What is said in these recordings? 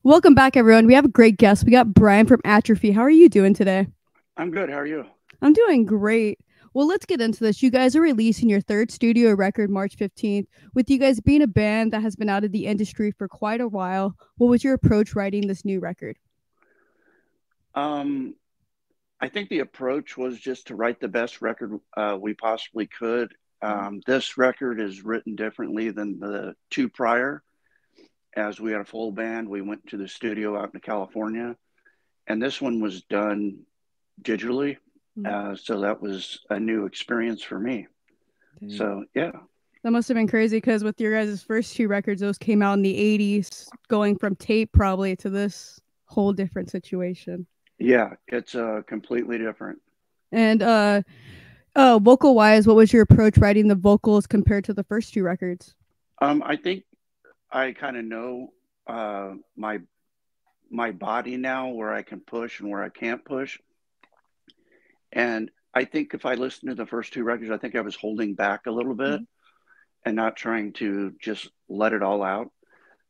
Welcome back, everyone. We have a great guest. We got Brian from Atrophy. How are you doing today? I'm good. How are you? I'm doing great. Well, let's get into this. You guys are releasing your third studio record March 15th. With you guys being a band that has been out of the industry for quite a while, what was your approach writing this new record? Um, I think the approach was just to write the best record we possibly could. This record is written differently than the two prior. As we had a full band, we went to the studio out in California, and this one was done digitally. Mhm. So that was a new experience for me. Dang. So, yeah. That must have been crazy because with your guys' first two records, those came out in the 80s, going from tape probably to this whole different situation. Yeah, it's completely different. And vocal wise, what was your approach writing the vocals compared to the first two records? I think I kind of know my body now, where I can push and where I can't push. And I think if I listened to the first two records, I think I was holding back a little bit Mhm. and not trying to just let it all out.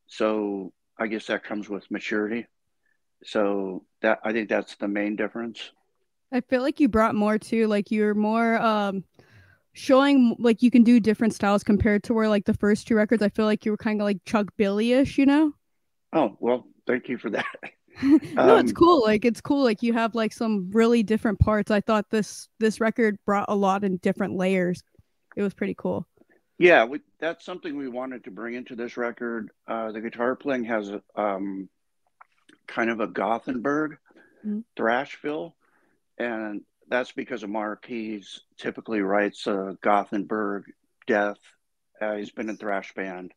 So I guess that comes with maturity. So that I think that's the main difference. I feel like you brought more too. Like you're more showing like you can do different styles compared to where like the first two records. I feel like you were kind of like Chuck Billy-ish, you know? Oh, well, thank you for that. No, it's um, cool. Like it's cool. Like you have like some really different parts. I thought this record brought a lot in different layers. It was pretty cool. yeah, that's something we wanted to bring into this record. The guitar playing has kind of a Gothenburg Mhm. thrash feel, and that's because of Mark. He's typically writes Gothenburg death. He's been in thrash band,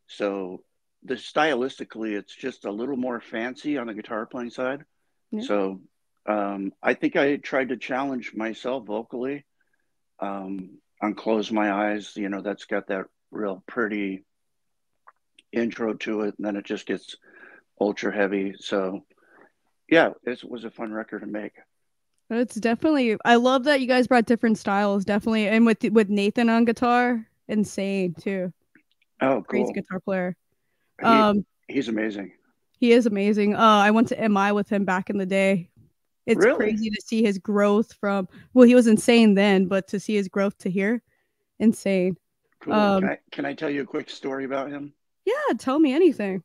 so the stylistically, it's just a little more fancy on the guitar playing side. Yeah. So I think I tried to challenge myself vocally on "Close My Eyes." You know, that's got that real pretty intro to it, and then it just gets ultra heavy. So yeah, it was a fun record to make. It's definitely I love that you guys brought different styles, definitely. And with Nathan on guitar, insane too. Oh, Crazy cool. guitar player. He Um he's amazing. he is amazing. I went to MI with him back in the day. It's Really crazy to see his growth from well, he was insane then, but to see his growth to here, insane. cool. Um, Can I tell you a quick story about him? yeah, tell me anything.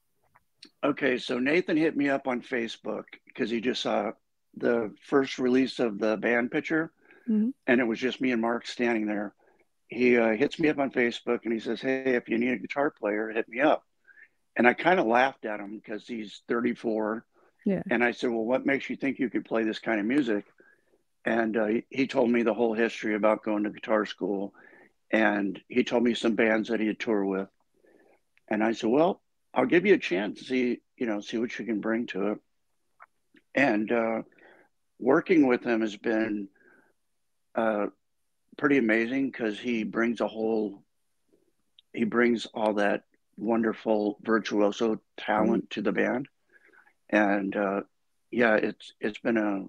Okay, so Nathan hit me up on Facebook because he just saw the first release of the band picture, Mhm. and it was just me and Mark standing there. He hits me up on Facebook and he says, "Hey, if you need a guitar player, hit me up." And I kind of laughed at him because he's 34, Yeah. and I said, "Well, what makes you think you could play this kind of music?" And he told me the whole history about going to guitar school, and he told me some bands that he had toured with. And I said, "Well, I'll give you a chance to see, see what you can bring to it." And working with him has been uh, pretty amazing because he brings all that wonderful virtuoso Mhm. talent to the band, and yeah, it's been a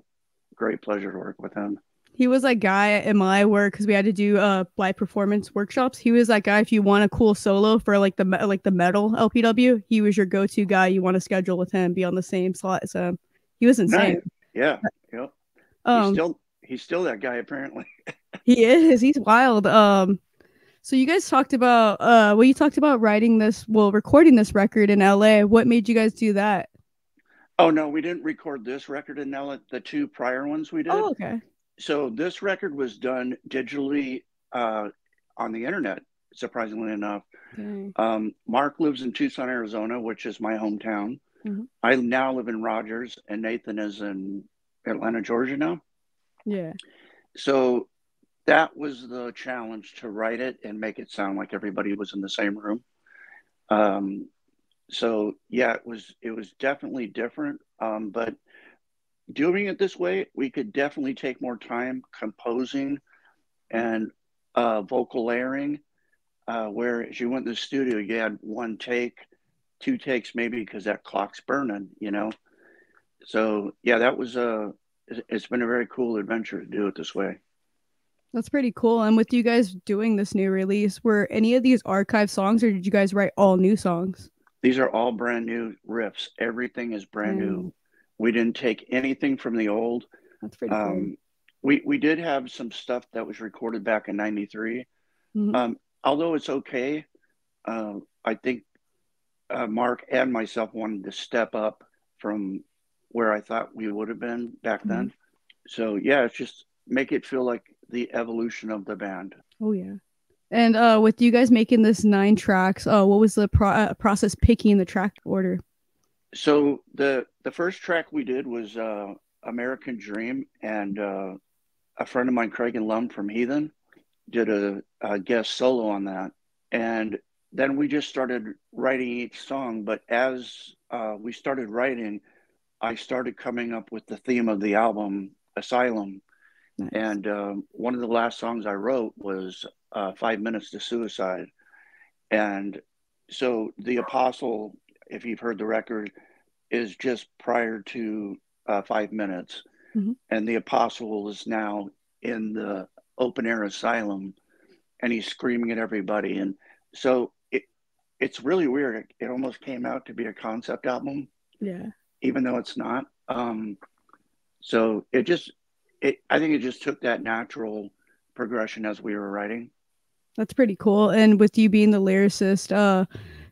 great pleasure to work with him. He was that guy at my work because we had to do live performance workshops. He was that guy if you want a cool solo for like the metal LPW, he was your go to guy. You want to schedule with him, be on the same slot as him. He was insane. Nice, yeah, yeah. Um, He's still that guy apparently. he is. He's wild. So you guys talked about well, you talked about writing this, well, recording this record in LA. What made you guys do that? Oh no, we didn't record this record in LA. The two prior ones we Oh, did. okay. So this record was done digitally uh, on the internet. Surprisingly enough, Dang. Mark lives in Tucson, Arizona, which is my hometown. Mhm. I now live in Rogers, and Nathan is in Atlanta, Georgia now. Yeah. So that was the challenge to write it and make it sound like everybody was in the same room. Um, so yeah, it was definitely different. But doing it this way, we could definitely take more time composing and vocal layering. Whereas you went to the studio, you had one take, two takes maybe because that clock's burning. So yeah, that was it's been a very cool adventure to do it this way. That's pretty cool. And with you guys doing this new release, were any of these archive songs or did you guys write all new songs? These are all brand new riffs. Everything is brand new. Dang, We didn't take anything from the old. that's pretty cool. Um, we did have some stuff that was recorded back in '93. Hmm. Although it's okay, I think Mark and myself wanted to step up from where I thought we would have been back Hmm. then. So yeah, it's just make it feel like the evolution of the band. Oh yeah. And with you guys making this 9 tracks, what was the process picking the track order? So the first track we did was American Dream, and a friend of mine, Craig and Lum from Heathen, did a guest solo on that. And then we just started writing each song. But as we started writing, I started coming up with the theme of the album, Asylum. Nice. And one of the last songs I wrote was 5 Minutes to Suicide. And so the Apostle, if you've heard the record, is just prior to 5 Minutes. Hmm. And the Apostle is now in the open air asylum and he's screaming at everybody. And so it's really weird. It almost came out to be a concept album, Yeah. even though it's not. So I think it just took that natural progression as we were writing. That's pretty cool. And with you being the lyricist,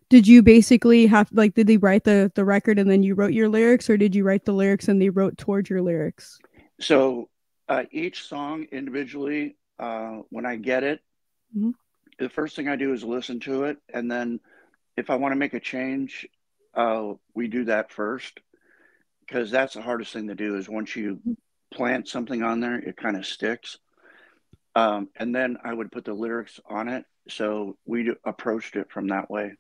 did you basically have like did they write the record and then you wrote your lyrics, or did you write the lyrics and they wrote towards your lyrics? So each song individually, when I get it, Hmm. the first thing I do is listen to it, and then if I want to make a change, we do that first because that's the hardest thing to do. Is once you plant something on there, it kind of sticks. And then I would put the lyrics on it. So we approached it from that way.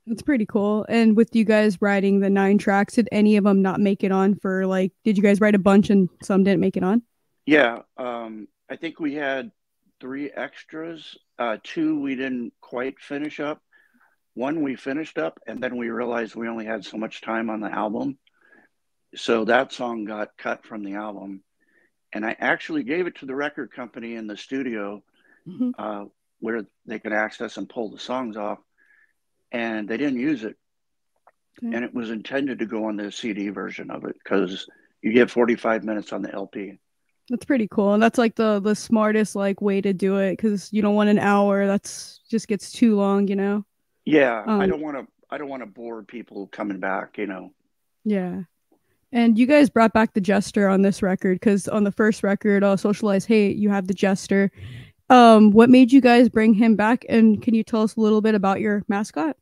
That's pretty cool. And with you guys writing the 9 tracks, did any of them not make it on for like? Did you guys write a bunch and some didn't make it on? Yeah, I think we had three extras. Two we didn't quite finish up. One we finished up, and then we realized we only had so much time on the album. So that song got cut from the album. And I actually gave it to the record company in the studio Hmm. uh, where they could access and pull the songs off. And they didn't use it. Okay. And it was intended to go on the CD version of it because you get 45 minutes on the LP. That's pretty cool. And that's like the smartest like way to do it because you don't want an hour. That's just gets too long, you know? Yeah, Um, I don't want to bore people coming back, you know. yeah. And you guys brought back the jester on this record because on the first record, Socialize Hate, you have the jester. What made you guys bring him back? And can you tell us a little bit about your mascot?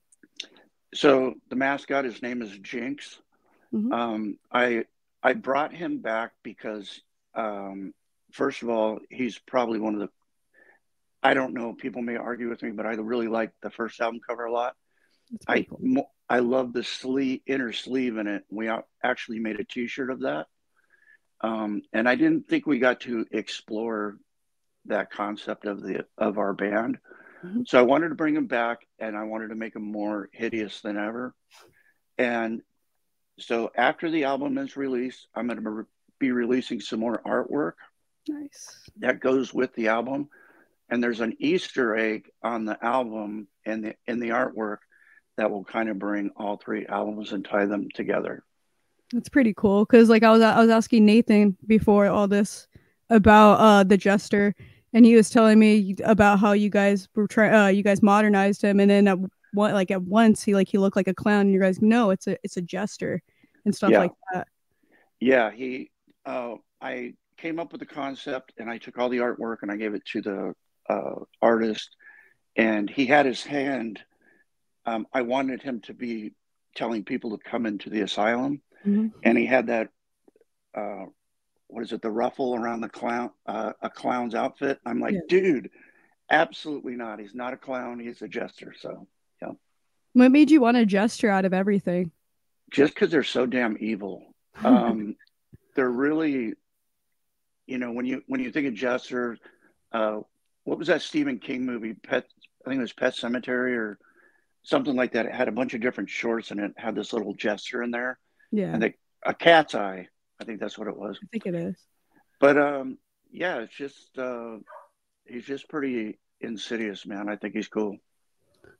So the mascot, his name is Jinx. Hmm. Um, I I brought him back because first of all, he's probably one of the I don't know, people may argue with me, but I really like the first album cover a lot. That's pretty cool. I love the inner sleeve in it. We actually made a T-shirt of that, and I didn't think we got to explore that concept of our band. Hmm. So I wanted to bring him back, and I wanted to make him more hideous than ever. And so after the album is released, I'm going to be releasing some more artwork Nice. that goes with the album. And there's an Easter egg on the album and in the artwork that will kind of bring all three albums and tie them together. That's pretty cool. Cause like I was asking Nathan before all this about the jester, and he was telling me about how you guys were trying you guys modernized him, and then at once he looked like a clown, and you guys no, it's a jester and stuff Yeah, like that. yeah. I came up with the concept and I took all the artwork and I gave it to the artist, and he had his hand. I wanted him to be telling people to come into the asylum, Hmm. and he had that uh, what is it, the ruffle around a clown's outfit. I'm like, Yeah. dude, absolutely not. He's not a clown. He's a jester. So, yeah, What made you want a jester out of everything? just because they're so damn evil. Um, they're really, when you think of jester, uh, what was that Stephen King movie? I think it was Pet Cemetery or something like that. It had a bunch of different shorts and it had this little jester in there, Yeah, and a cat's eye. I think that's what it was. I think it is. But yeah, it's just he's just pretty insidious, man. I think he's cool.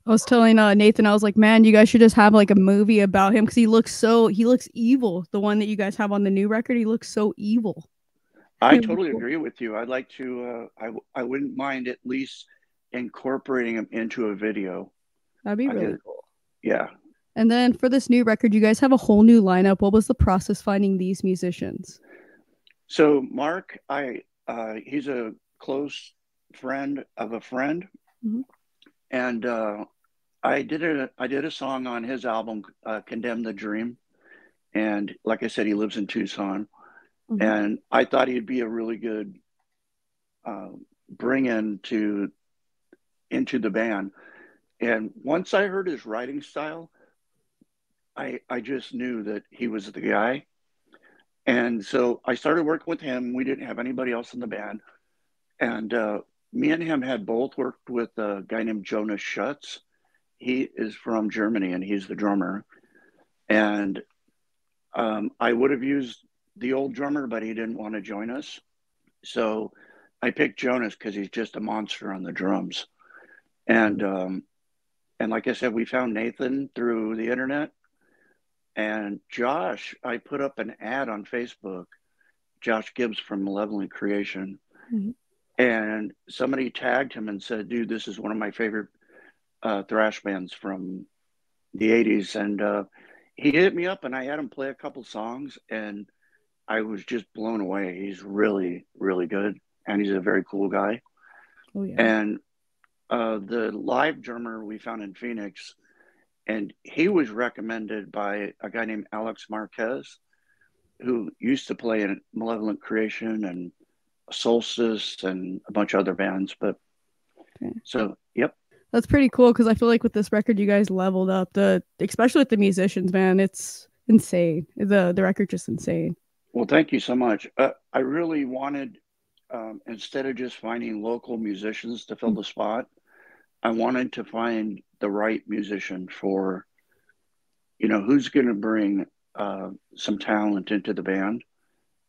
I was telling Nathan, I was like, man, you guys should just have like a movie about him because he looks evil. The one that you guys have on the new record, he looks so evil. I totally agree with you. I'd like to. I wouldn't mind at least incorporating him into a video. That'd be I really could. cool. Yeah. And then for this new record, you guys have a whole new lineup. What was the process finding these musicians? So Mark, he's a close friend of a friend, Mm-hmm. and I did a song on his album, "Condemn the Dream," and like I said, he lives in Tucson, Mm-hmm. and I thought he'd be a really good uh, bring in to into the band. And once I heard his writing style, I just knew that he was the guy. And so I started working with him. We didn't have anybody else in the band. And me and him had both worked with a guy named Jonas Schutz. He is from Germany and he's the drummer. And I would have used the old drummer, but he didn't want to join us. So I picked Jonas because he's just a monster on the drums. And and like I said, we found Nathan through the internet. And Josh, I put up an ad on Facebook, Josh Gibbs from Malevolent Creation. Mm-hmm. And somebody tagged him and said, dude, this is one of my favorite thrash bands from the 80s. And he hit me up and I had him play a couple songs and I was just blown away. He's really, really good. And he's a very cool guy. Oh yeah. And the live drummer we found in Phoenix, and he was recommended by a guy named Alex Marquez, who used to play in Malevolent Creation and Solstice and a bunch of other bands. But Okay. so, yep. That's pretty cool because I feel like with this record, you guys leveled up especially with the musicians, man. It's insane. The record just insane. Well, thank you so much. I really wanted, instead of just finding local musicians to fill the spot, I wanted to find the right musician for, who's going to bring some talent into the band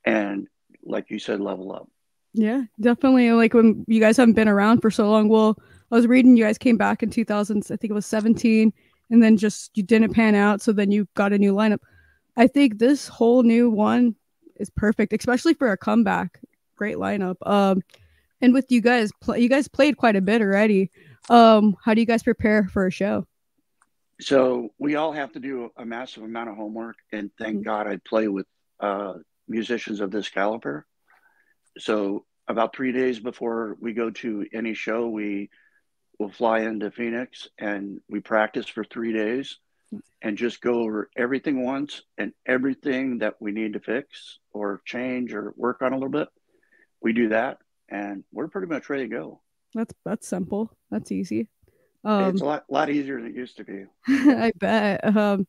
and, like you said, level up. Yeah, definitely. Like when you guys haven't been around for so long. Well, I was reading you guys came back in 2000s, I think it was 17, and then just you didn't pan out. So then you got a new lineup. I think this whole new one is perfect, especially for a comeback. Great lineup. And with you guys, you guys played quite a bit already. How do you guys prepare for a show? So we all have to do a massive amount of homework, and thank God I play with musicians of this caliber. So about 3 days before we go to any show, we will fly into Phoenix and we practice for 3 days and just go over everything once and everything that we need to fix or change or work on a little bit. We do that and we're pretty much ready to go. That's simple. That's easy. It's a lot easier than it used to be. I bet. And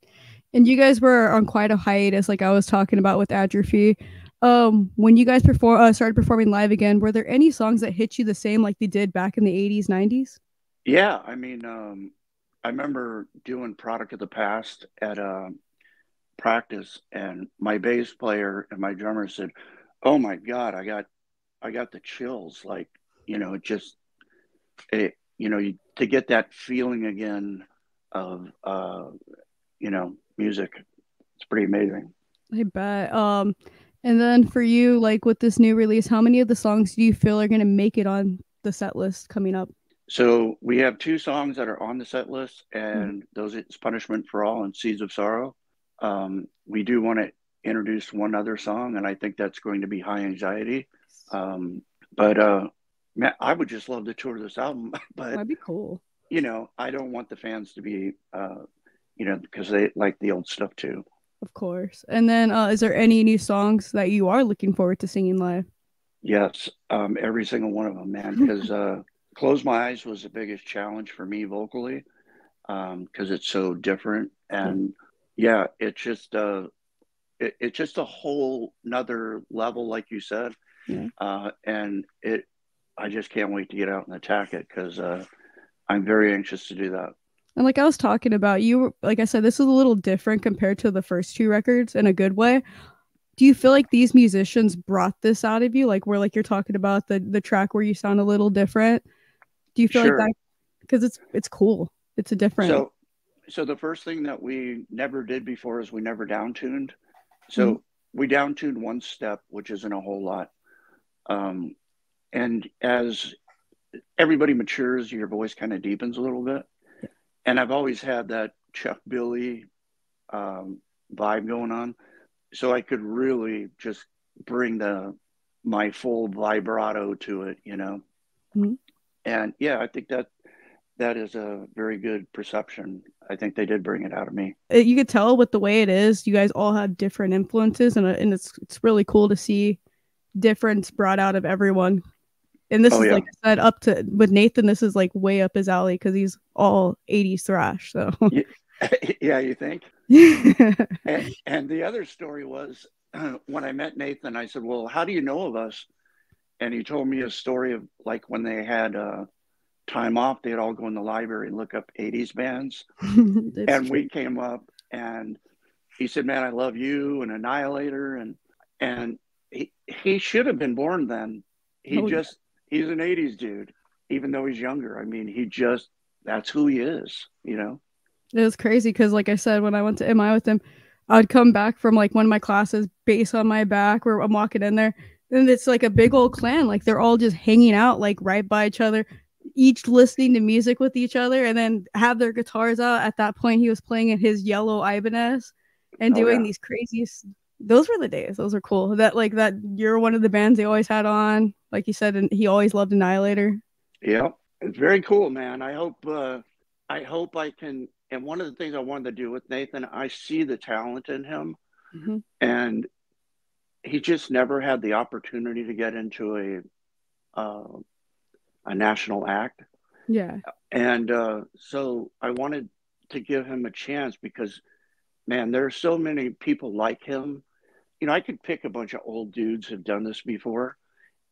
you guys were on quite a hiatus, like I was talking about with Atrophy. When you guys started performing live again, were there any songs that hit you the same like they did back in the 80s, 90s? Yeah, I mean, I remember doing Product of the Past at practice, and my bass player and my drummer said, "Oh my God, I got the chills." Like, it just to get that feeling again of music. It's pretty amazing. I bet. And then for you, like with this new release, how many of the songs do you feel are gonna make it on the set list coming up? So we have two songs that are on the set list, Mhm. and those is Punishment for All and Seeds of Sorrow. We do want to introduce one other song, and I think that's going to be High Anxiety. But man, I would just love to tour this album, but That'd be cool. I don't want the fans to be, because they like the old stuff too. Of course. And then is there any new songs that you are looking forward to singing live? Yes, every single one of them, man. Because Close My Eyes was the biggest challenge for me vocally, because it's so different, and yeah, it's just a whole another level, like you said, Yeah. and I just can't wait to get out and attack it because I'm very anxious to do that. And like I was talking about, like I said, this is a little different compared to the first two records in a good way. Do you feel like these musicians brought this out of you? Like where like you're talking about the track where you sound a little different. Do you feel like Sure. that? Because it's cool. It's a different. So so the first thing that we never did before is we never down tuned. Mhm. So we down tuned one step, which isn't a whole lot. Um, and as everybody matures, your voice kind of deepens a little bit. Yeah. And I've always had that Chuck Billy um, vibe going on, so I could really just bring the my full vibrato to it, you know. Mhm. And yeah, I think that that is a very good perception. I think they did bring it out of me. You could tell with the way it is, you guys all have different influences, and it's really cool to see difference brought out of everyone. And this Oh is yeah, like I said, up to with Nathan, this is like way up his alley because he's all 80s thrash. So yeah, yeah. You think? And the other story was when I met Nathan, I said, "Well, how do you know of us?" And he told me a story of like when they had time off, they'd all go in the library and look up '80s bands. it's And true. we came up, and he said, "Man, I love you," and Annihilator, and he should have been born then. He Oh yeah. just he's an '80s dude, even though he's younger. I mean, he just that's who he is, you know. It was crazy because, like I said, when I went to MI with him, I'd come back from like one of my classes, bass on my back, where I'm walking in there, and it's like a big old clan. Like they're all just hanging out, like right by each other, each listening to music with each other, and then have their guitars out. At that point, he was playing in his yellow Ibanez and Oh doing yeah, these craziest. Those were the days. Those were cool. That like that you're one of the bands they always had on, like you said, and he always loved Annihilator. yeah. It's very cool, man. I hope I can. And one of the things I wanted to do with Nathan, I see the talent in him, Mm-hmm. and he just never had the opportunity to get into a national act. Yeah. And so I wanted to give him a chance because, man, there are so many people like him. You know, I could pick a bunch of old dudes who've done this before,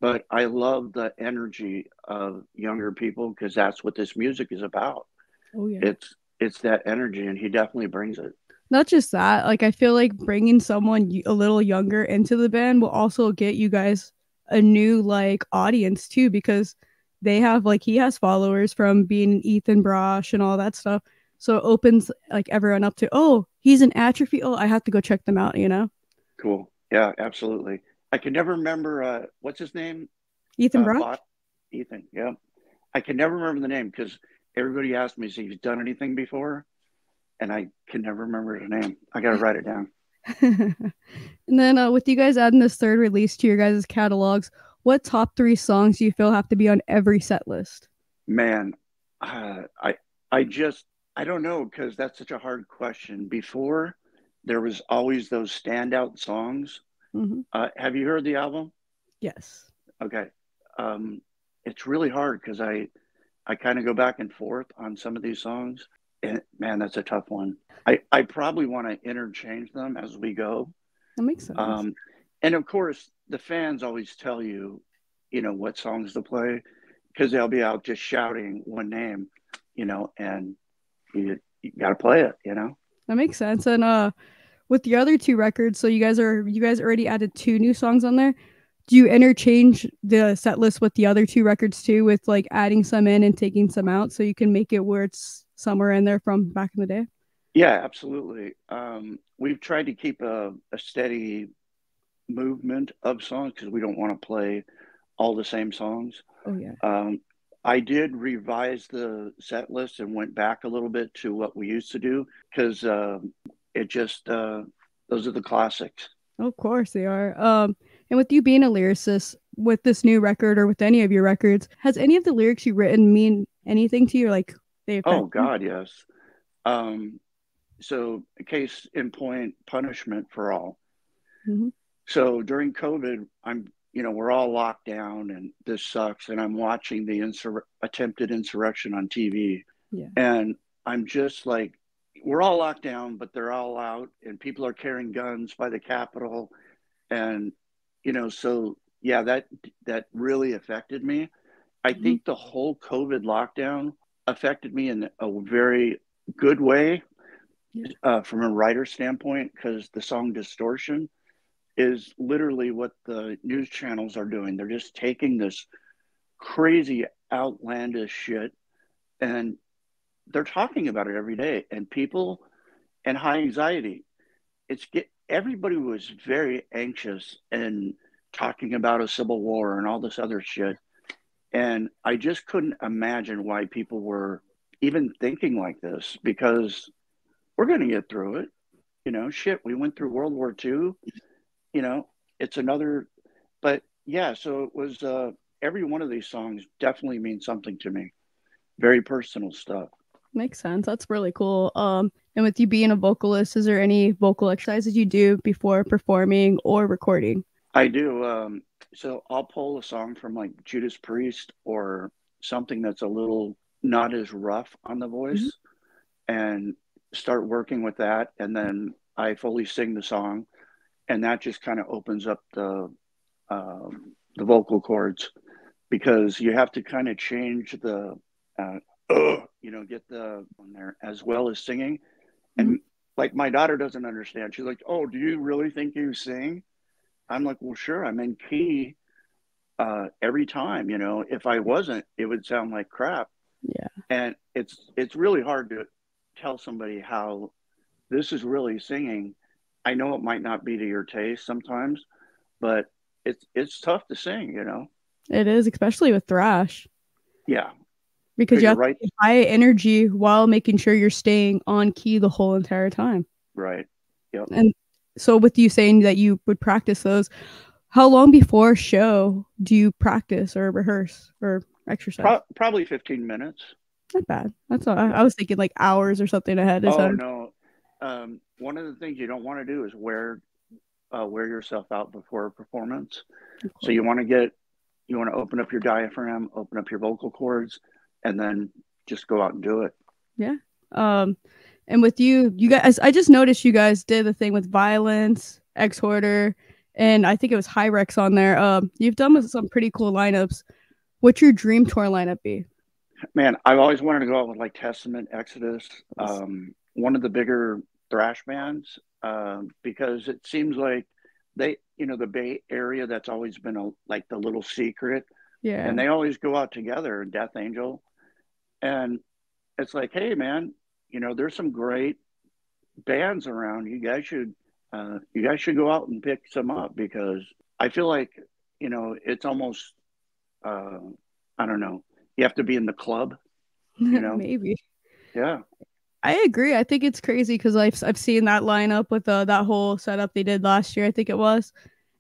but I love the energy of younger people because that's what this music is about. Oh yeah. It's that energy, and he definitely brings it. Not just that, like I feel like bringing someone a little younger into the band will also get you guys a new like audience too because they have like he has followers from being Ethan Brosh and all that stuff. So it opens like everyone up to, oh, he's an Atrophy. Oh, I have to go check them out, you know? Cool. Yeah, absolutely. I can never remember what's his name. Ethan Brosh? Bot Ethan. Yeah, I can never remember the name because everybody asks me if he's done anything before, and I can never remember his name. I got to write it down. And then with you guys adding this third release to your guys' catalogs, what top three songs do you feel have to be on every set list? Man, I just I don't know because that's such a hard question. Before there was always those standout songs. Mm-hmm. Have you heard the album? Yes. Okay, um, it's really hard because I kind of go back and forth on some of these songs, and man, that's a tough one. I probably want to interchange them as we go. That makes sense. Um, and of course, the fans always tell you, you know, what songs to play because they'll be out just shouting one name, you know, and you got to play it, you know. That makes sense. And with the other two records, so you guys already added two new songs on there. Do you interchange the set list with the other two records too, with like adding some in and taking some out, so you can make it where it's somewhere in there from back in the day? Yeah, absolutely. We've tried to keep a steady movement of songs because we don't want to play all the same songs. Oh yeah. Um, I did revise the set list and went back a little bit to what we used to do because it just those are the classics. Of course they are. And with you being a lyricist, with this new record or with any of your records, has any of the lyrics you've written mean anything to you? Like they Oh affect you? God, yes. Um, so case in point, punishment for all. Hmm. So during COVID, we're all locked down and this sucks. And I'm watching the attempted insurrection on TV. Yeah. And I'm just like, we're all locked down, but they're all out and people are carrying guns by the Capitol. And, so yeah, that really affected me. I Hmm. think the whole COVID lockdown affected me in a very good way Yeah. from a writer standpoint, because the song Distortion is literally what the news channels are doing. They're just taking this crazy, outlandish shit and they're talking about it every day, and people and high anxiety. Everybody was very anxious and talking about a civil war and all this other shit. And I just couldn't imagine why people were even thinking like this because we're going to get through it. Shit, we went through World War II. You know, it's another, but yeah, so it was, every one of these songs definitely means something to me. Very personal stuff. Makes sense. That's really cool. And with you being a vocalist, is there any vocal exercises you do before performing or recording? I do. So I'll pull a song from like Judas Priest or something that's a little not as rough on the Mhm. voice and start working with that. And then I fully sing the song, and that just kind of opens up the vocal cords because you have to kind of change the, get the on there as well as singing. Mhm. And like my daughter doesn't understand. She's like, "Oh, do you really think you sing?" I'm like, "Well, sure. I'm in key every time. If I wasn't, it would sound like crap." Yeah, And it's really hard to tell somebody how this is really singing. I know it might not be to your taste sometimes, but it's tough to sing. it is, especially with thrash, Yeah, because because you you're have to right. be high energy while making sure you're staying on key the whole entire time. Right. Yep. And so, with you saying that you would practice those, how long before a show do you practice or rehearse or exercise? Probably 15 minutes. Not bad. That's all. Yeah. I was thinking like hours or something ahead. Is Oh that no. One of the things you don't want to do is wear yourself out before a performance. of So course. you want to open up your diaphragm, open up your vocal cords, and then just go out and do it. Yeah. Um, and with you, you guys, I just noticed you guys did the thing with Violence, Exhorter, and I think it was Hyrex on there. You've done some pretty cool lineups. What's your dream tour lineup be? Man, I've always wanted to go out with like Testament, Exodus, one of the bigger thrash bands, because it seems like the Bay Area, that's always been like the little secret, and Yeah. they always go out together, Death Angel, and it's like, hey, man, there's some great bands around. You guys should go out and pick some up because I feel like it's almost, uh, I don't know, you have to be in the club, you know. Maybe. Yeah, I agree. I think it's crazy because I've seen that lineup with that whole setup they did last year. I think it was,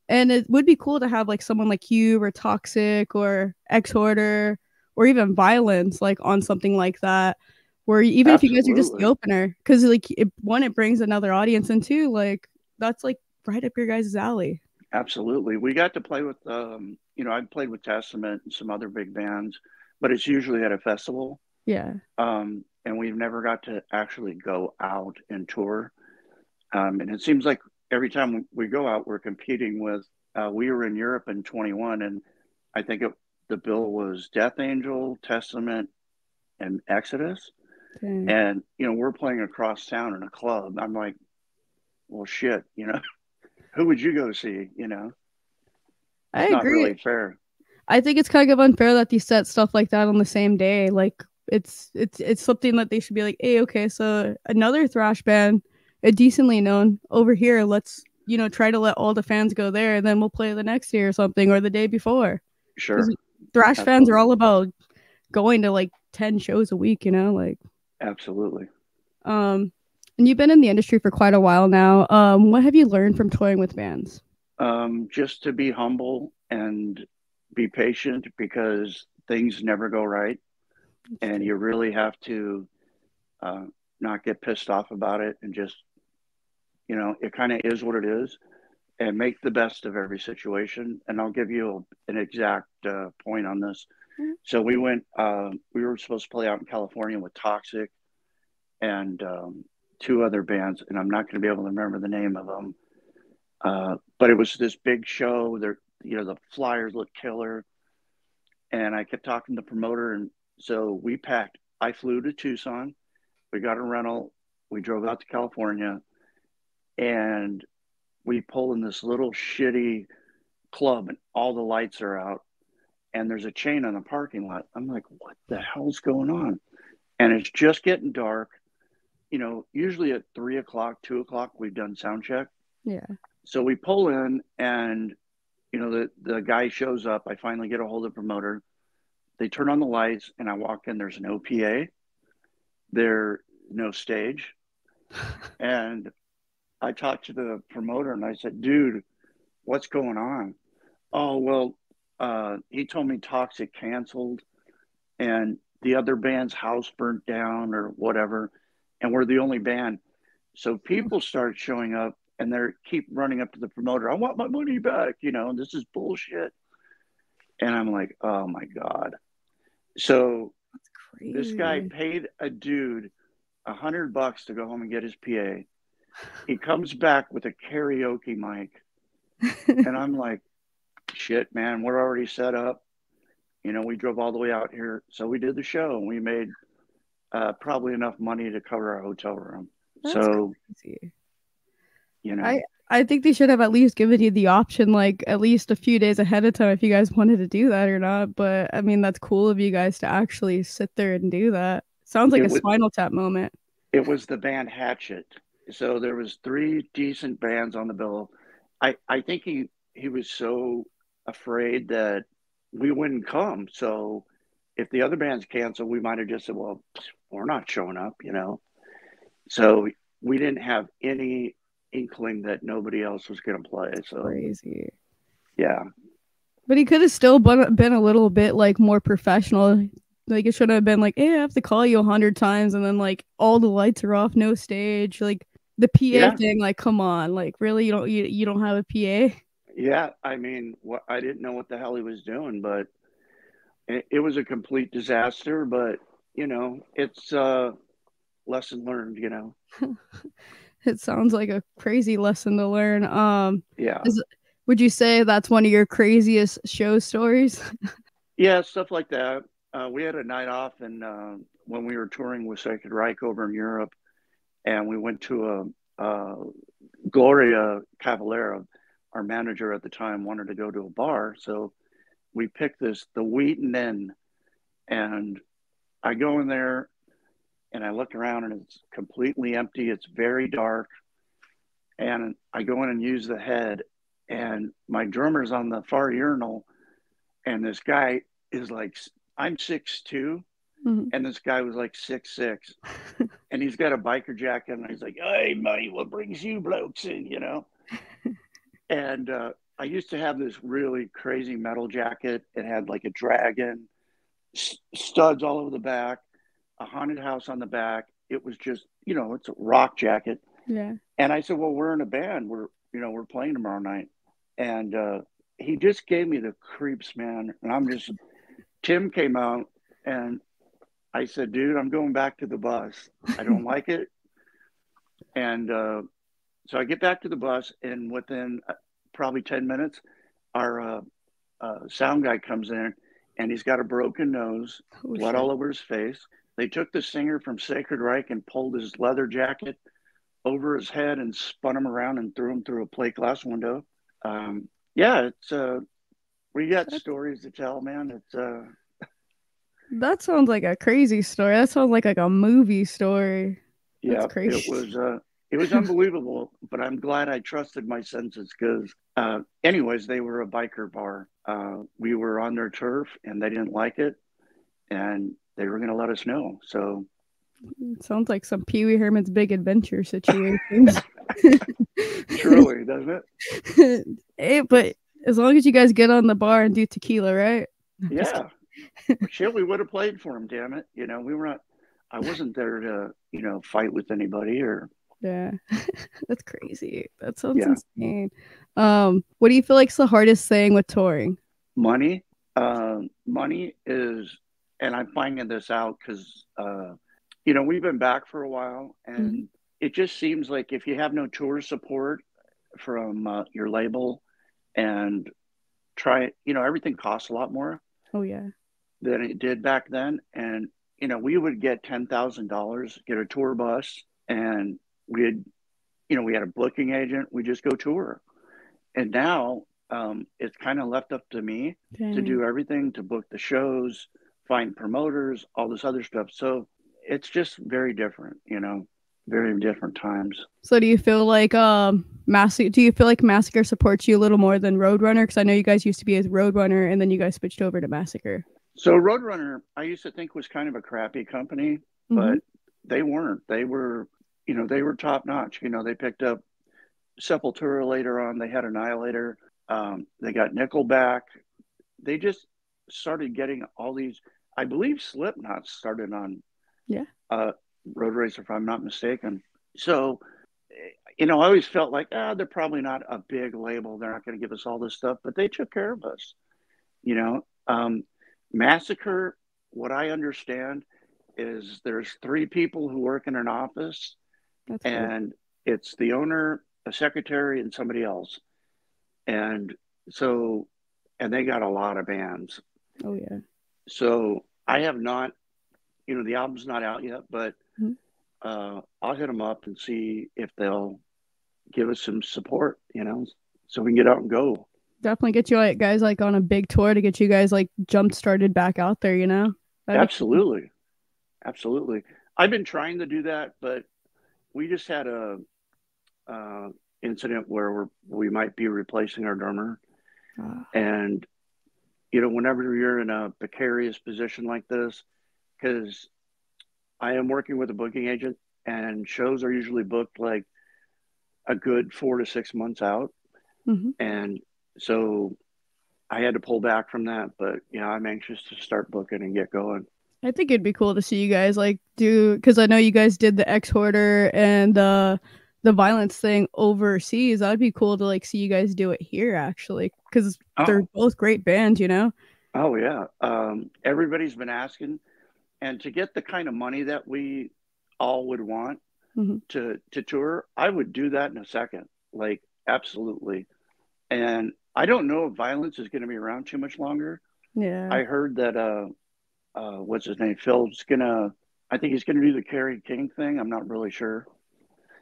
and it would be cool to have like someone like you or Toxic or Exhorter or even Violence like on something like that. Where even if you guys are just the absolutely. opener, because like it brings another audience in too. Like that's like right up your guys' alley. Absolutely. We got to play with, I've played with Testament and some other big bands, but it's usually at a festival. Yeah. And we've never got to actually go out and tour. And it seems like every time we go out, we're competing with, we were in Europe in 21, and I think the bill was Death Angel, Testament, and Exodus. Dang. And, we're playing across town in a club. I'm like, well, shit, who would you go see? I It's not agree. really fair. I think it's kind of unfair that they set stuff like that on the same day. Like it's something that they should be like, hey, okay, so another thrash band, a decently known over here. Let's try to let all the fans go there, and then we'll play the next year or something, or the day before. Because Sure. thrash fans are Absolutely. all about going to like 10 shows a week. Like Absolutely. um. And you've been in the industry for quite a while now. What have you learned from touring with bands? Just to be humble and be patient because things never go right. That's And true. you really have to, uh, not get pissed off about it and just, it kind of is what it is and make the best of every situation. And I'll give you an exact point on this. Mhm. So we were supposed to play out in California with Toxic and, two other bands, and I'm not going to be able to remember the name of them. But it was this big show. The flyers looked killer, and I kept talking to the promoter, and so we packed. I flew to Tucson. We got a rental. We drove out to California, and we pull in this little shitty club, and all the lights are out, and there's a chain on the parking lot. I'm like, what the hell's going on? and it's just getting dark. Usually at 3 o'clock, 2 o'clock, we've done sound check. Yeah. So we pull in, and the guy shows up. I finally get a hold of the promoter. They turn on the lights, and I walk in. There's no PA. There's no stage. And I talked to the promoter, and I said, "Dude, what's going on?" "Oh, well, he told me Toxic canceled, and the other band's house burnt down or whatever, and we're the only band." So people start showing up, and they keep running up to the promoter. "I want my money back. This is bullshit." And I'm like, "Oh my God." So this guy Crazy. paid a dude $100 to go home and get his PA. He comes back with a karaoke mic, and I'm like, "Shit, man, we're already set up. We drove all the way out here." So we did the show, and we made probably enough money to cover our hotel room. That's So, crazy. you know, I I think they should have at least given you the option, like at least a few days ahead of time, if you guys wanted to do that or not. But I mean, that's cool of you guys to actually sit there and do that. Sounds like it a was Spinal Tap moment. it was the band Hatchet. So there was three decent bands on the bill. I think he was so afraid that we wouldn't come. So if the other bands canceled, we might have just said, "Well, we're not showing up." So we didn't have any inkling that nobody else was going to play. So Crazy. yeah, But he could have still been a little bit like more professional. Like it should have been like, hey, I have to call you 100 times, and then like all the lights are off, no stage. Like the PA yeah, thing, like come on, like really, you don't have a PA? yeah. I mean, I didn't know what the hell he was doing, but it was a complete disaster. But it's lesson learned. It sounds like a crazy lesson to learn. Yeah, Is would you say that's one of your craziest show stories? yeah, stuff like that. We had a night off, and when we were touring with Sacred Reich over in Europe, and we went to a Gloria Cavalera, our manager at the time, wanted to go to a bar, so we picked the Wheaton Inn, and I go in there and I look around, and it's completely empty. It's very dark, and I go in and use the head, and my drummer's on the far urinal, and this guy is like, I'm 6'2", Mhm. and this guy was like 6'6", and he's got a biker jacket, and he's like, "Hey, mate, what brings you blokes in?" And I used to have this really crazy metal jacket. It had like a dragon, studs all over the back, a haunted house on the back. It was just, it's a rock jacket. Yeah. And I said, "Well, we're in a band. We're playing tomorrow night." And he just gave me the creeps, man. And Tim came out, and I said, "Dude, I'm going back to the bus. I don't like it." And so I get back to the bus, and within probably 10 minutes, our sound guy comes in, and he's got a broken nose, Oh blood shit. all over his face. They took the singer from Sacred Reich and pulled his leather jacket over his head and spun him around and threw him through a plate glass window. Yeah, it's we got That stories to tell, man. It's that sounds like a crazy story. That sounds like a movie story. That's yeah, crazy. it was unbelievable. But I'm glad I trusted my senses because, anyways, they were a biker bar. We were on their turf, and they didn't like it, and they were going to let us know. So It sounds like some Pee Wee Herman's Big Adventure situations. truly, doesn't it? Hey, but as long as you guys get on the bar and do tequila, right? No, I'm just Yeah. Shit, we would have played for them. Damn it. We were not. I wasn't there to fight with anybody or yeah. That's crazy. That sounds yeah. insane. What do you feel like's the hardest thing with touring? Money. Money is, and I'm finding this out because we've been back for a while, Mhm. and it just seems like if you have no tour support from your label and everything costs a lot more Oh yeah. than it did back then. And we would get $10,000, get a tour bus, and we had a booking agent. We just go tour. And now it's kind of left up to me to Dang. do everything, to book the shows, find promoters, all this other stuff. So it's just very different, very different times. So do you feel like Massacre supports you a little more than Roadrunner? Because I know you guys used to be as Roadrunner and then you guys switched over to Massacre. So Roadrunner, I used to think was kind of a crappy company, Mm-hmm. but they weren't. They were top notch. They picked up Sepultura later on. They had Annihilator. They got Nickelback. They just started getting all these. I believe Slipknot started on Yeah. uh, Road Racer, if I'm not mistaken. So, I always felt like, they're probably not a big label. They're not going to give us all this stuff, but they took care of us. You know, Massacre. What I understand is there's three people who work in an office, That's cool. and it's the owner, a secretary, and somebody else. And so, and they got a lot of bands. Oh yeah. So I have not, the album's not out yet, but Mhm. I'll hit them up and see if they'll give us some support, so we can get out and go. Definitely get you like guys like on a big tour to get you guys like jump started back out there, you know? That'd be cool. Absolutely. Absolutely. I've been trying to do that, but we just had a incident where we might be replacing our drummer. Ah. And, whenever you're in a precarious position like this, because I am working with a booking agent and shows are usually booked like a good 4 to 6 months out. Mhm. And so I had to pull back from that, but I'm anxious to start booking and get going. I think it'd be cool to see you guys like do because I know you guys did the X Hoarder and the violence thing overseas. That'd be cool to like see you guys do it here actually because they're Oh, both great bands, you know? oh yeah. Everybody's been asking, and to get the kind of money that we all would want Hmm. to tour, I would do that in a second. Like absolutely. And I don't know if violence is going to be around too much longer. Yeah. I heard that what's his name? Phil's gonna. I think he's gonna do the Kerry King thing. I'm not really sure.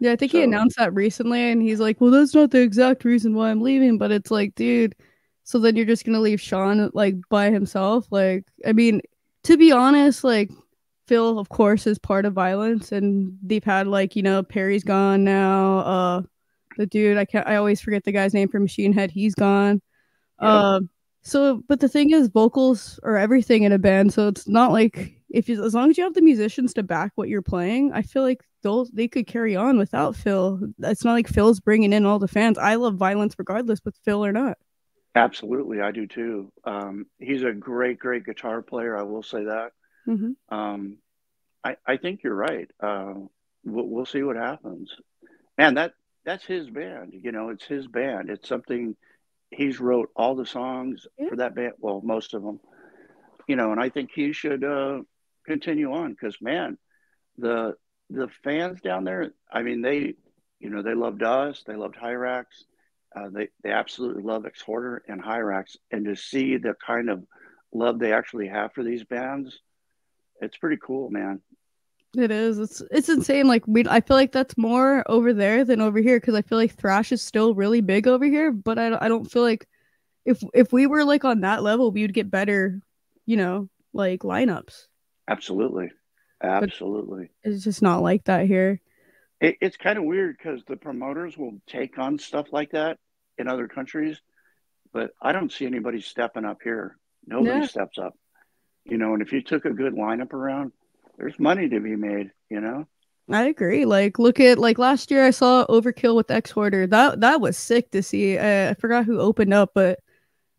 Yeah, I think he So, announced that recently and he's like, well, that's not the exact reason why I'm leaving, but it's like, dude, so then you're just gonna leave Sean like by himself? Like, I mean, to be honest, like Phil, of course, is part of violence and they've had like, Perry's gone now. The dude, I always forget the guy's name for Machine Head, he's gone. yep, Um, so, but the thing is, vocals are everything in a band. So it's not like as long as you have the musicians to back what you're playing, I feel like they could carry on without Phil. It's not like Phil's bringing in all the fans. I love violence regardless, with Phil or not. absolutely, I do too. He's a great, great guitar player. I will say that. Hmm. Um, I think you're right. We'll see what happens. Man, that's his band. It's his band. It's something he's wrote all the songs Yeah, for that band. Well, most of them. And I think he should continue on because man, the the fans down there, I mean, they loved us, they loved Hyrax, they absolutely love Exhorter and Hyrax, and to see the kind of love they actually have for these bands, it's pretty cool, man. it is. It's insane. Like I feel like that's more over there than over here because I feel like thrash is still really big over here, but I don't feel like if we were like on that level, we would get better, like lineups. Absolutely, But absolutely. it's just not like that here. It's kind of weird because the promoters will take on stuff like that in other countries, but I don't see anybody stepping up here. Nobody Yeah, steps up. And if you took a good lineup around, there's money to be made. I agree. Like, look at like last year, I saw Overkill with X Hoarder. That was sick to see. I forgot who opened up, but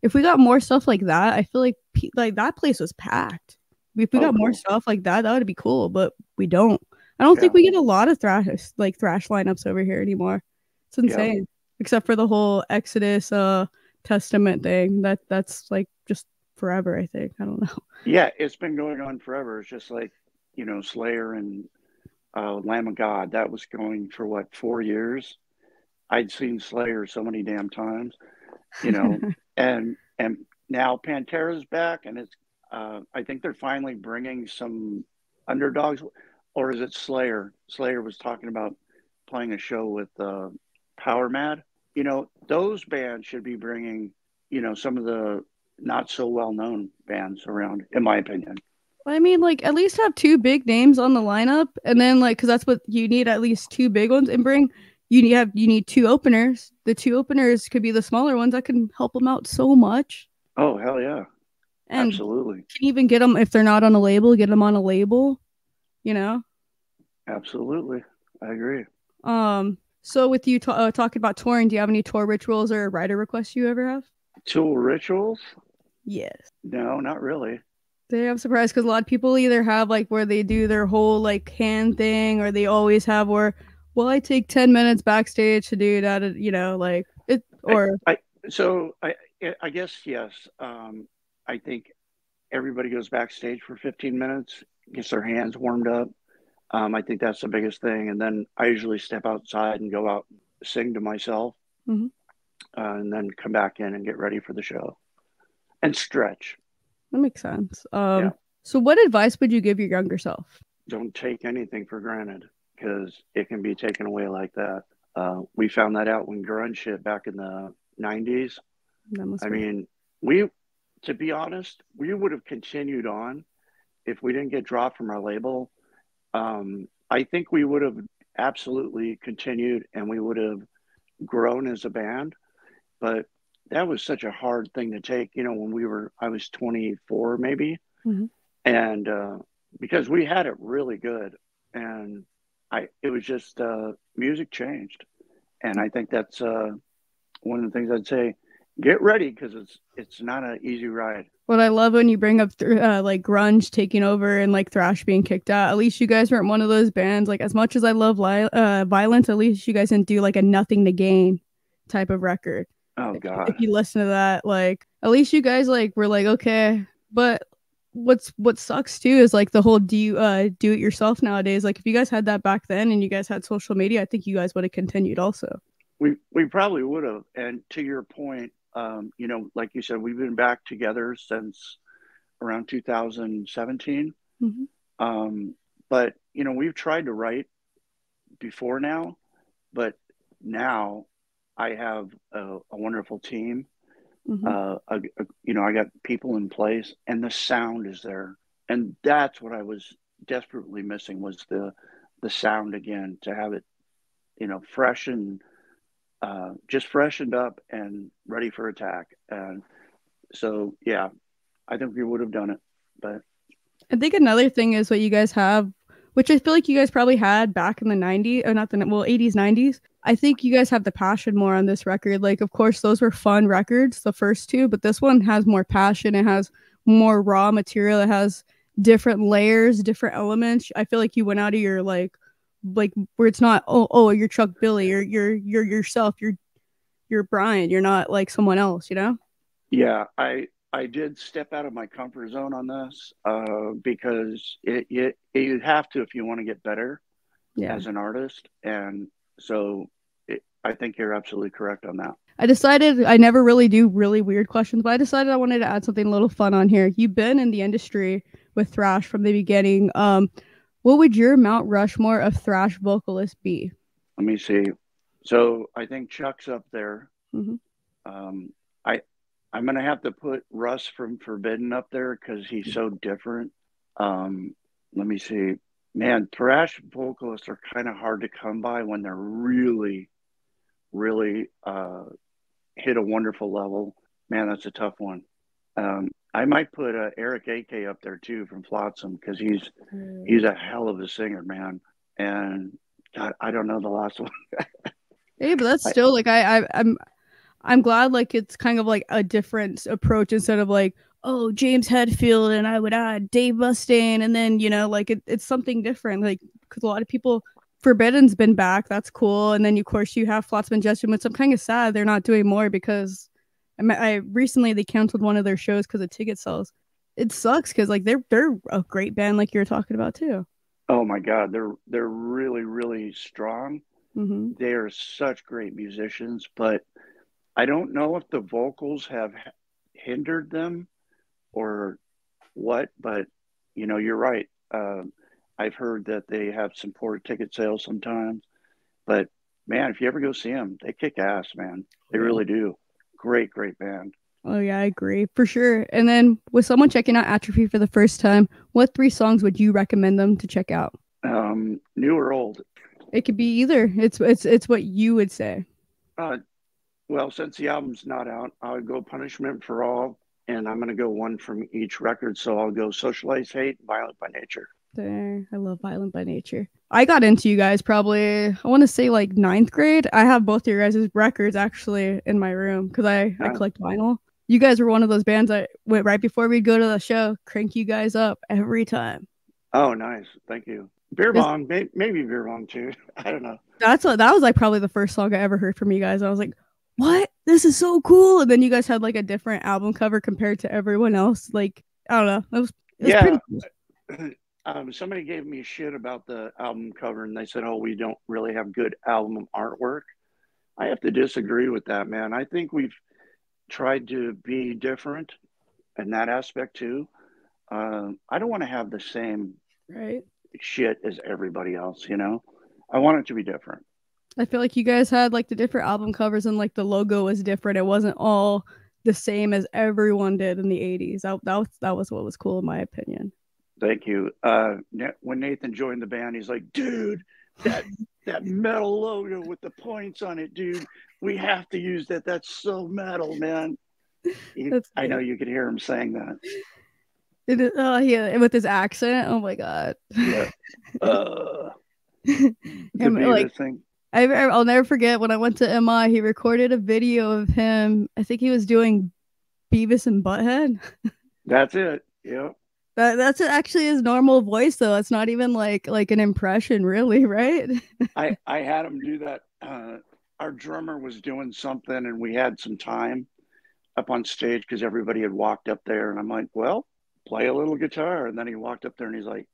if we got more stuff like that, I feel like like that place was packed. If we Oh, got more cool. stuff like that, that would be cool. But we don't. I don't think Yeah. we get a lot of thrash lineups over here anymore. It's Yeah. insane. Except for the whole Exodus Testament thing. That's like just forever, I think. I don't know. Yeah. It's been going on forever. It's just like, Slayer and Lamb of God. That was going for what, 4 years? I'd seen Slayer so many damn times, you know, and now Pantera's back, and it's I think they're finally bringing some underdogs, or is it Slayer? Slayer was talking about playing a show with Power Mad. Those bands should be bringing some of the not so well known bands around, in my opinion. I mean, like at least have two big names on the lineup, and then like because that's what you need, at least two big ones, and bring you need two openers. The two openers could be the smaller ones that can help them out so much, Oh, hell yeah. and Absolutely. can even get them if they're not on a label, get them on a label. You know. Absolutely. I agree. So with you talking about touring, do you have any tour rituals or rider requests you ever have? Tool rituals? Yes. No, not really. They I'm surprised because a lot of people either have like where they do their whole like hand thing, or they always have where, well, I take 10 minutes backstage to do that, like it I, or I, so I guess yes. I think everybody goes backstage for 15 minutes, gets their hands warmed up. I think that's the biggest thing. And then I usually step outside and go out, sing to myself, Mhm. and then come back in and get ready for the show and stretch. That makes sense. Yeah. So what advice would you give your younger self? Don't take anything for granted because it can be taken away like that. We found that out when grunge hit back in the 90s. That must I be. mean, we, to be honest, we would have continued on if we didn't get dropped from our label. I think we would have absolutely continued and we would have grown as a band. But that was such a hard thing to take, when I was 24 maybe. Mhm. And because we had it really good. And it was just music changed. And I think that's one of the things I'd say get ready because it's not an easy ride. What I love when you bring up like grunge taking over and like thrash being kicked out. At least you guys weren't one of those bands. Like as much as I love violence, at least you guys didn't do like a nothing to gain type of record. Oh If God. you listen to that, like at least you guys like were like okay. But what sucks too is like the whole do it yourself nowadays. Like if you guys had that back then and you guys had social media, I think you guys would have continued also. We probably would have. And to your point, like you said, we've been back together since around 2017. Mm-hmm. But we've tried to write before now, but now I have a wonderful team. Mm-hmm. I got people in place, and the sound is there, and that's what I was desperately missing was the sound again to have it, fresh and just freshened up and ready for attack. And so, yeah, I think we would have done it, but I think another thing is what you guys have, which I feel like you guys probably had back in the 90s, or not the, well, 80s, 90s. I think you guys have the passion more on this record. Like, of course, those were fun records, the first two, but this one has more passion. It has more raw material. It has different layers, different elements. I feel like you went out of your like where it's not, oh, you're Chuck Billy, you're yourself, you're Brian, you're not like someone else, you know? yeah, I did step out of my comfort zone on this because you have to if you want to get better Yeah. as an artist, and so I think you're absolutely correct on that. I decided I never really do really weird questions, but I decided I wanted to add something a little fun on here. You've been in the industry with thrash from the beginning. What would your Mount Rushmore of thrash vocalists be? Let me see. So I think Chuck's up there. Mm-hmm. Um, I I'm gonna have to put Russ from Forbidden up there because he's so different. Um, Let me see. Man, thrash vocalists are kind of hard to come by when they're really, really hit a wonderful level. Man, that's a tough one. I might put Eric AK up there too from Flotsam because he's a hell of a singer, man. And God, I don't know the last one. Hey, but that's I, still like I'm glad like it's kind of like a different approach instead of like, oh, James Hetfield and I would add Dave Mustaine, and then like it's something different, like because a lot of people, Forbidden's been back, that's cool, and then of course you have Flotsam and Jetsam, which I'm kind of sad they're not doing more because I recently they canceled one of their shows because of ticket sales. It sucks because like they're a great band like you were talking about too. oh my God, they're really really strong. Mm-hmm. They are such great musicians, but I don't know if the vocals have hindered them or what. But you're right. I've heard that they have some poor ticket sales sometimes. But man, if you ever go see them, they kick ass, man. They Yeah. really do. Great, great band. Oh yeah, I agree for sure. And then with someone checking out Atrophy for the first time, what three songs would you recommend them to check out? New or old? It could be either. It's what you would say. Uh, well, since the album's not out, I'll go Punishment for All, and I'm going to go one from each record. So I'll go Socialize Hate, Violent by Nature. There, I love Violent by Nature. I got into you guys probably, I want to say like ninth grade. I have both your guys' records actually in my room because I Uh, collect vinyl. You guys were one of those bands I went right before we'd go to the show, crank you guys up every time. oh, nice. Thank you. Beer This Bong, maybe Beer Bong too. I don't know. that was like probably the first song I ever heard from you guys. I was like, what? This is so cool. And then you guys had like a different album cover compared to everyone else. Like, I don't know. It was Yeah. pretty cool. Somebody gave me shit about the album cover and they said, oh, we don't really have good album artwork. I have to disagree with that, man. I think we've tried to be different in that aspect too. I don't want to have the same Right. shit as everybody else, you know? I want it to be different. I feel like you guys had like the different album covers and like the logo was different. It wasn't all the same as everyone did in the 80s. That was what was cool in my opinion. Thank you. When Nathan joined the band, he's like, dude, that that metal logo with the points on it, dude. We have to use that. That's so metal, man. That's I know good. you could hear him saying that. It is, oh yeah, with his accent. Oh my god. Yeah. Uh, the And like Beavis thing. I'll never forget when I went to MI, he recorded a video of him. I think he was doing Beavis and Butthead. That's it. Yeah. That's actually his normal voice though. It's not even like an impression really, right? I had him do that. Our drummer was doing something and we had some time up on stage because everybody had walked up there. And I'm like, well, play a little guitar. And then he walked up there and he's like,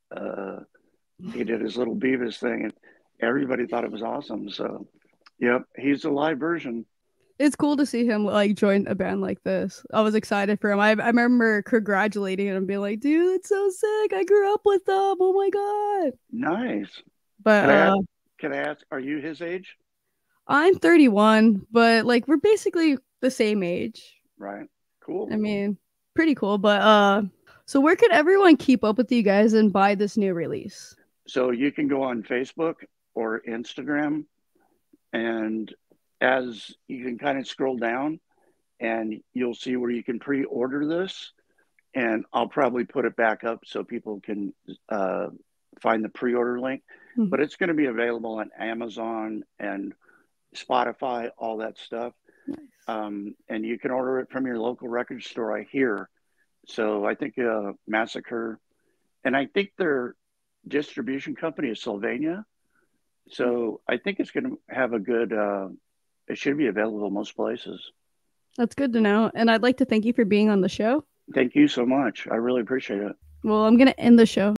he did his little Beavis thing. And everybody thought it was awesome. So, yep, he's a live version. It's cool to see him like join a band like this. I was excited for him. I remember congratulating him and being like, dude, it's so sick. I grew up with them. Oh my God. Nice. But Can I ask, can I ask, are you his age? I'm 31, but like we're basically the same age. Right. Cool. I mean, pretty cool. But so where could everyone keep up with you guys and buy this new release? So you can go on Facebook or Instagram, and as you can kind of scroll down and you'll see where you can pre-order this, and I'll probably put it back up so people can find the pre-order link. Mhm. But it's going to be available on Amazon and Spotify, all that stuff. Nice. And you can order it from your local record store, I hear. So I think Massacre, and I think their distribution company is Sylvania. So I think it's going to have a good, it should be available most places. That's good to know. And I'd like to thank you for being on the show. Thank you so much. I really appreciate it. Well, I'm going to end the show.